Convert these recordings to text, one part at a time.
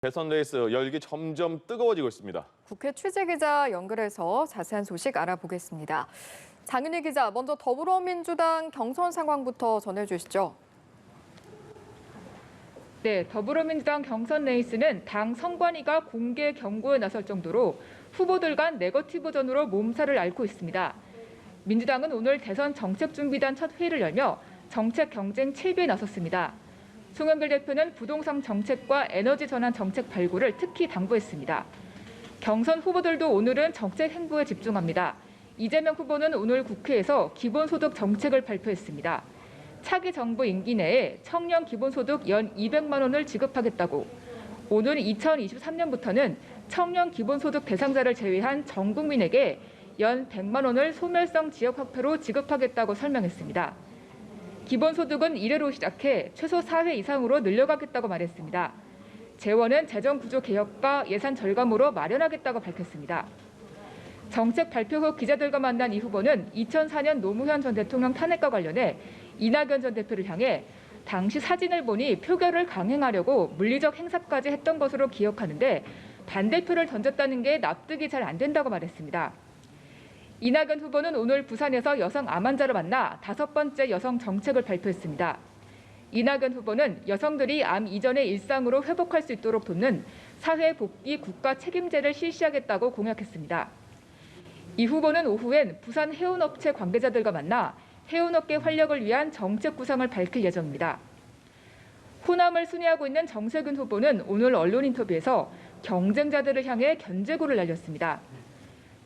대선 레이스 열기 점점 뜨거워지고 있습니다. 국회 취재기자 연결해서 자세한 소식 알아보겠습니다. 장윤희 기자, 먼저 더불어민주당 경선 상황부터 전해주시죠. 네, 더불어민주당 경선 레이스는 당 선관위가 공개 경고에 나설 정도로 후보들 간 네거티브전으로 몸살을 앓고 있습니다. 민주당은 오늘 대선 정책준비단 첫 회의를 열며 정책 경쟁 7비에 나섰습니다. 송영길 대표는 부동산 정책과 에너지 전환 정책 발굴을 특히 당부했습니다. 경선 후보들도 오늘은 정책 행보에 집중합니다. 이재명 후보는 오늘 국회에서 기본소득 정책을 발표했습니다. 차기 정부 임기 내에 청년 기본소득 연 200만 원을 지급하겠다고, 오는 2023년부터는 청년 기본소득 대상자를 제외한 전 국민에게 연 100만 원을 소멸성 지역화폐로 지급하겠다고 설명했습니다. 기본소득은 1회로 시작해 최소 4회 이상으로 늘려가겠다고 말했습니다. 재원은 재정구조 개혁과 예산 절감으로 마련하겠다고 밝혔습니다. 정책 발표 후 기자들과 만난 이 후보는 2004년 노무현 전 대통령 탄핵과 관련해 이낙연 전 대표를 향해 당시 사진을 보니 표결을 강행하려고 물리적 행사까지 했던 것으로 기억하는데 반대표를 던졌다는 게 납득이 잘 안 된다고 말했습니다. 이낙연 후보는 오늘 부산에서 여성 암 환자를 만나 5번째 여성 정책을 발표했습니다. 이낙연 후보는 여성들이 암 이전의 일상으로 회복할 수 있도록 돕는 사회복귀 국가 책임제를 실시하겠다고 공약했습니다. 이 후보는 오후엔 부산 해운업체 관계자들과 만나 해운업계 활력을 위한 정책 구상을 밝힐 예정입니다. 호남을 순회하고 있는 정세균 후보는 오늘 언론 인터뷰에서 경쟁자들을 향해 견제구를 날렸습니다.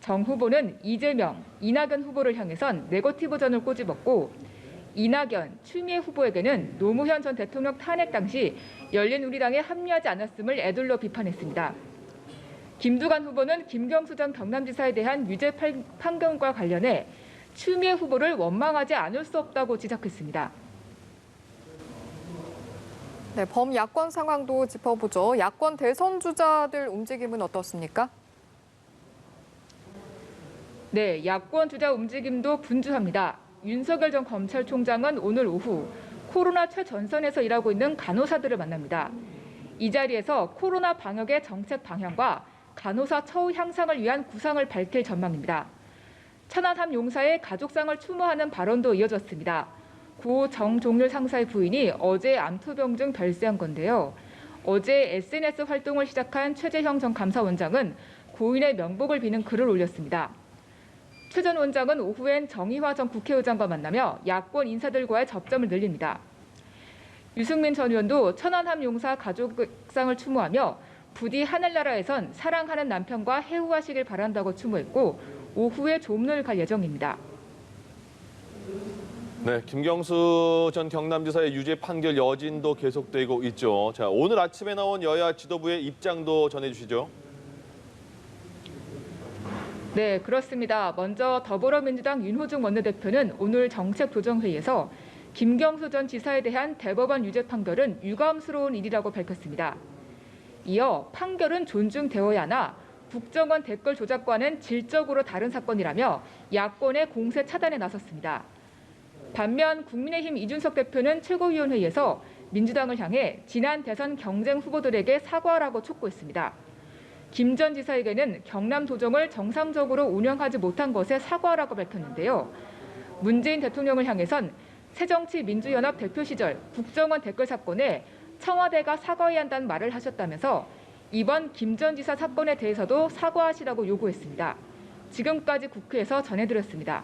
정 후보는 이재명, 이낙연 후보를 향해선 네거티브전을 꼬집었고, 이낙연, 추미애 후보에게는 노무현 전 대통령 탄핵 당시 열린우리당에 합류하지 않았음을 애둘러 비판했습니다. 김두관 후보는 김경수 전 경남지사에 대한 유죄 판결과 관련해 추미애 후보를 원망하지 않을 수 없다고 지적했습니다. 네, 범야권 상황도 짚어보죠. 야권 대선 주자들 움직임은 어떻습니까? 네, 야권 주자 움직임도 분주합니다. 윤석열 전 검찰총장은 오늘 오후 코로나 최전선에서 일하고 있는 간호사들을 만납니다. 이 자리에서 코로나 방역의 정책 방향과 간호사 처우 향상을 위한 구상을 밝힐 전망입니다. 천안함 용사의 가족상을 추모하는 발언도 이어졌습니다. 고 정종률 상사의 부인이 어제 암투병 중 별세한 건데요. 어제 SNS 활동을 시작한 최재형 전 감사원장은 고인의 명복을 비는 글을 올렸습니다. 최 전 원장은 오후엔 정의화 전 국회의장과 만나며 야권 인사들과의 접점을 늘립니다. 유승민 전 의원도 천안함 용사 가족상을 추모하며 부디 하늘나라에선 사랑하는 남편과 해우하시길 바란다고 추모했고, 오후에 조문을 갈 예정입니다. 네, 김경수 전 경남지사의 유죄 판결 여진도 계속되고 있죠. 자, 오늘 아침에 나온 여야 지도부의 입장도 전해주시죠. 네, 그렇습니다. 먼저 더불어민주당 윤호중 원내대표는 오늘 정책조정회의에서 김경수 전 지사에 대한 대법원 유죄 판결은 유감스러운 일이라고 밝혔습니다. 이어 판결은 존중되어야 하나 국정원 댓글 조작과는 질적으로 다른 사건이라며 야권의 공세 차단에 나섰습니다. 반면 국민의힘 이준석 대표는 최고위원회의에서 민주당을 향해 지난 대선 경쟁 후보들에게 사과하라고 촉구했습니다. 김 전 지사에게는 경남도정을 정상적으로 운영하지 못한 것에 사과하라고 밝혔는데요. 문재인 대통령을 향해선 새정치민주연합 대표 시절 국정원 댓글 사건에 청와대가 사과해야 한다는 말을 하셨다면서 이번 김 전 지사 사건에 대해서도 사과하시라고 요구했습니다. 지금까지 국회에서 전해드렸습니다.